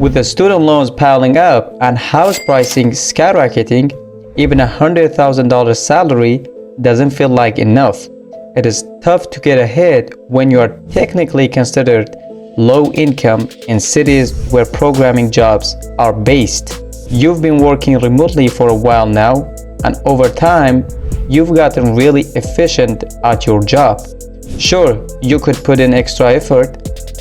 With the student loans piling up and house pricing skyrocketing, even $100,000 salary doesn't feel like enough. It is tough to get ahead when you are technically considered low income in cities where programming jobs are based. You've been working remotely for a while now, and over time, you've gotten really efficient at your job. Sure, you could put in extra effort,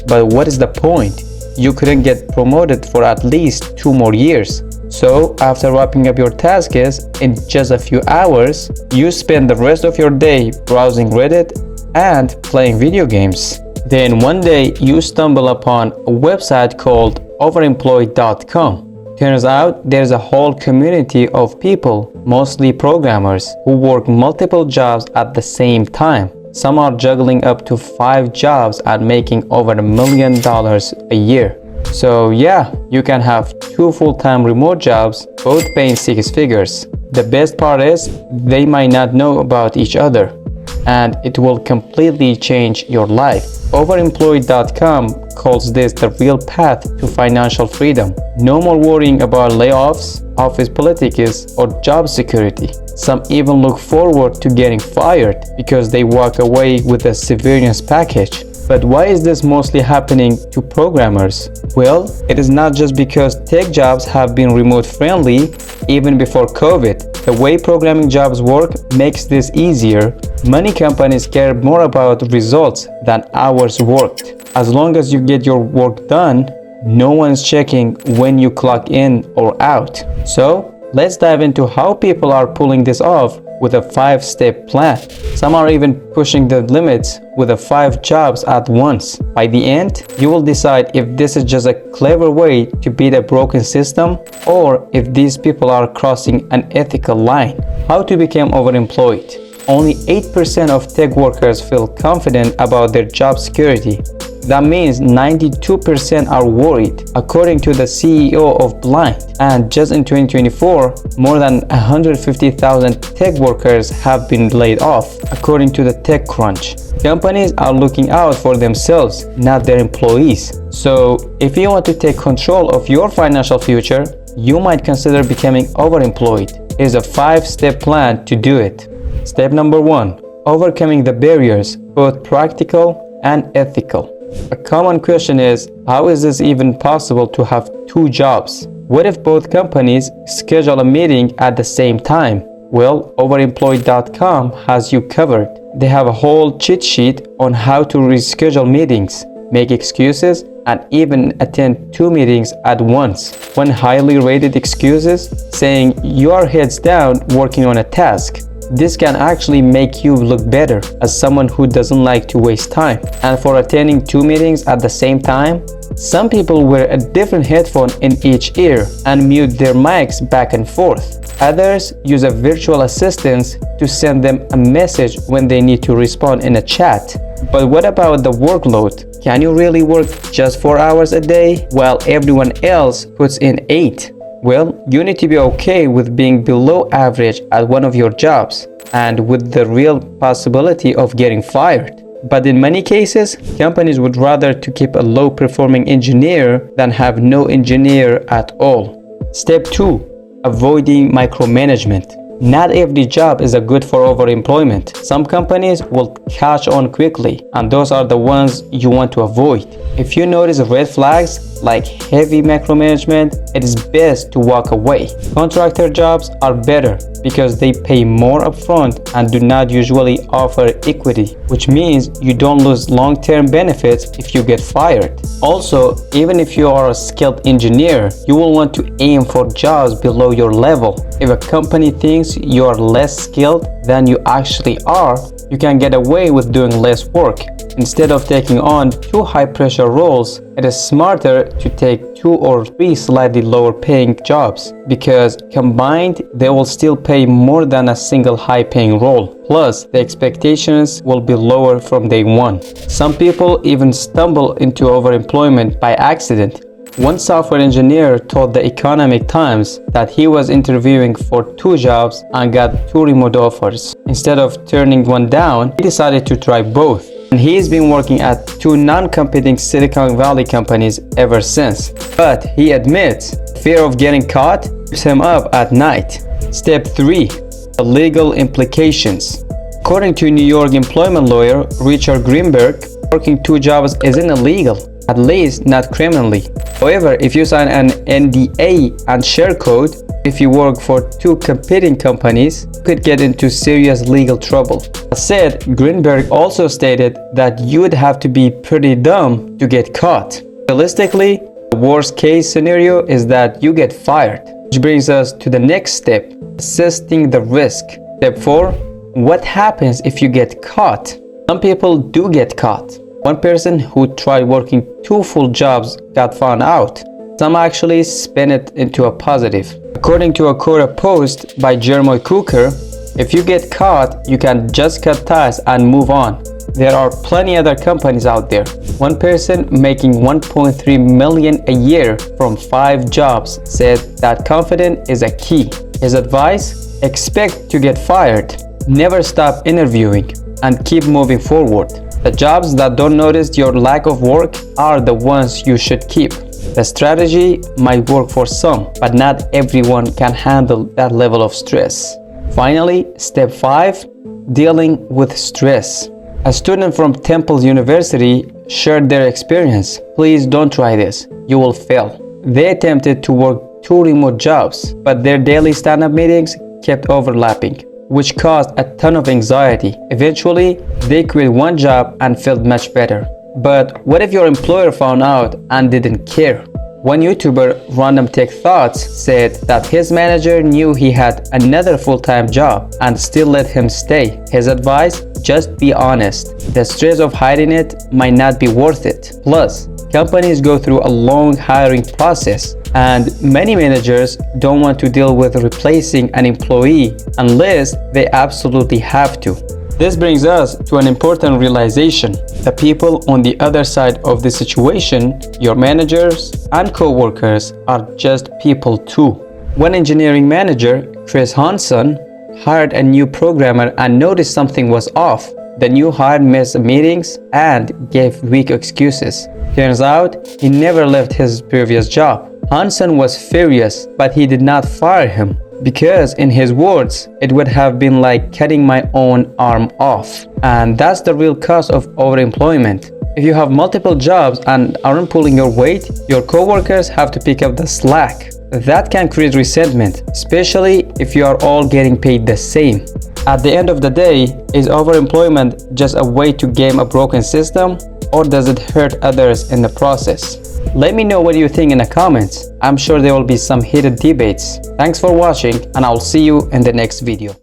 but what is the point? You couldn't get promoted for at least 2 more years. So, after wrapping up your tasks in just a few hours, you spend the rest of your day browsing Reddit and playing video games. Then one day, you stumble upon a website called overemployed.com. Turns out there's a whole community of people, mostly programmers, who work multiple jobs at the same time. Some are juggling up to 5 jobs and making over $1 million a year. So yeah, you can have 2 full-time remote jobs, both paying 6 figures. The best part is, they might not know about each other, and it will completely change your life. Overemployed.com calls this the real path to financial freedom. No more worrying about layoffs, office politics, or job security. Some even look forward to getting fired because they walk away with a severance package. But why is this mostly happening to programmers? Well, it is not just because tech jobs have been remote friendly even before COVID. The way programming jobs work makes this easier. Many companies care more about results than hours worked. As long as you get your work done, no one's checking when you clock in or out. So, let's dive into how people are pulling this off with a 5-step plan. Some are even pushing the limits with 5 jobs at once. By the end, you will decide if this is just a clever way to beat a broken system or if these people are crossing an ethical line. How to become overemployed. Only 8% of tech workers feel confident about their job security. That means 92% are worried, according to the CEO of Blind. And just in 2024, more than 150,000 tech workers have been laid off, according to the TechCrunch. Companies are looking out for themselves, not their employees. So, if you want to take control of your financial future, you might consider becoming overemployed. Here's a 5-step plan to do it. Step number 1. Overcoming the barriers, both practical and ethical. A common question is, how is this even possible to have 2 jobs? What if both companies schedule a meeting at the same time? Well, overemployed.com has you covered. They have a whole cheat sheet on how to reschedule meetings, make excuses, and even attend 2 meetings at once. One highly rated excuses saying you are heads down working on a task. This can actually make you look better as someone who doesn't like to waste time. And for attending 2 meetings at the same time, some people wear a different headphone in each ear and mute their mics back and forth. Others use a virtual assistant to send them a message when they need to respond in a chat. But what about the workload? Can you really work just 4 hours a day while everyone else puts in 8? Well, you need to be okay with being below average at one of your jobs and with the real possibility of getting fired. But in many cases, companies would rather to keep a low-performing engineer than have no engineer at all. Step 2. Avoiding micromanagement. Not every job is a good for overemployment. Some companies will catch on quickly, and those are the ones you want to avoid. If you notice red flags like heavy micromanagement, it is best to walk away. Contractor jobs are better because they pay more upfront and do not usually offer equity, which means you don't lose long-term benefits if you get fired. Also, even if you are a skilled engineer, you will want to aim for jobs below your level. If a company thinks you are less skilled than you actually are, you can get away with doing less work. Instead of taking on 2 high-pressure roles, it is smarter to take 2 or 3 slightly lower-paying jobs because combined, they will still pay more than a single high-paying role. Plus, the expectations will be lower from day one. Some people even stumble into overemployment by accident. One software engineer told the Economic Times that he was interviewing for 2 jobs and got 2 remote offers. Instead of turning one down, he decided to try both. And he's been working at two non-competing Silicon Valley companies ever since. But he admits fear of getting caught keeps him up at night. Step 3. The legal implications. According to New York employment lawyer Richard Greenberg, working two jobs isn't illegal, at least not criminally. However, if you sign an NDA and share code, if you work for two competing companies, you could get into serious legal trouble. That said, Greenberg also stated that you would have to be pretty dumb to get caught. Realistically, the worst case scenario is that you get fired. Which brings us to the next step, assessing the risk. Step 4. What happens if you get caught? Some people do get caught. One person who tried working two full jobs got found out. Some actually spin it into a positive. According to a Quora post by Jeremy Cooker, if you get caught, you can just cut ties and move on. There are plenty other companies out there. One person making $1.3 million a year from 5 jobs said that confidence is a key. His advice? Expect to get fired. Never stop interviewing and keep moving forward. The jobs that don't notice your lack of work are the ones you should keep. The strategy might work for some, but not everyone can handle that level of stress. Finally, step 5, dealing with stress. A student from Temple University shared their experience. Please don't try this, you will fail. They attempted to work 2 remote jobs, but their daily stand-up meetings kept overlapping, which caused a ton of anxiety. Eventually, they quit one job and felt much better. But what if your employer found out and didn't care? One YouTuber, Random Tech Thoughts, said that his manager knew he had another full-time job and still let him stay. His advice? Just be honest. The stress of hiding it might not be worth it. Plus, companies go through a long hiring process, and many managers don't want to deal with replacing an employee unless they absolutely have to. This brings us to an important realization. The people on the other side of the situation, your managers and co-workers, are just people too. One engineering manager, Chris Hansen, hired a new programmer and noticed something was off. The new hire missed meetings and gave weak excuses. Turns out, he never left his previous job. Hansen was furious, but he did not fire him. Because in his words, it would have been like cutting my own arm off. And that's the real cost of overemployment. If you have multiple jobs and aren't pulling your weight, your coworkers have to pick up the slack. That can create resentment, especially if you are all getting paid the same. At the end of the day, is overemployment just a way to game a broken system, or does it hurt others in the process? Let me know what you think in the comments. I'm sure there will be some heated debates. Thanks for watching, and I'll see you in the next video.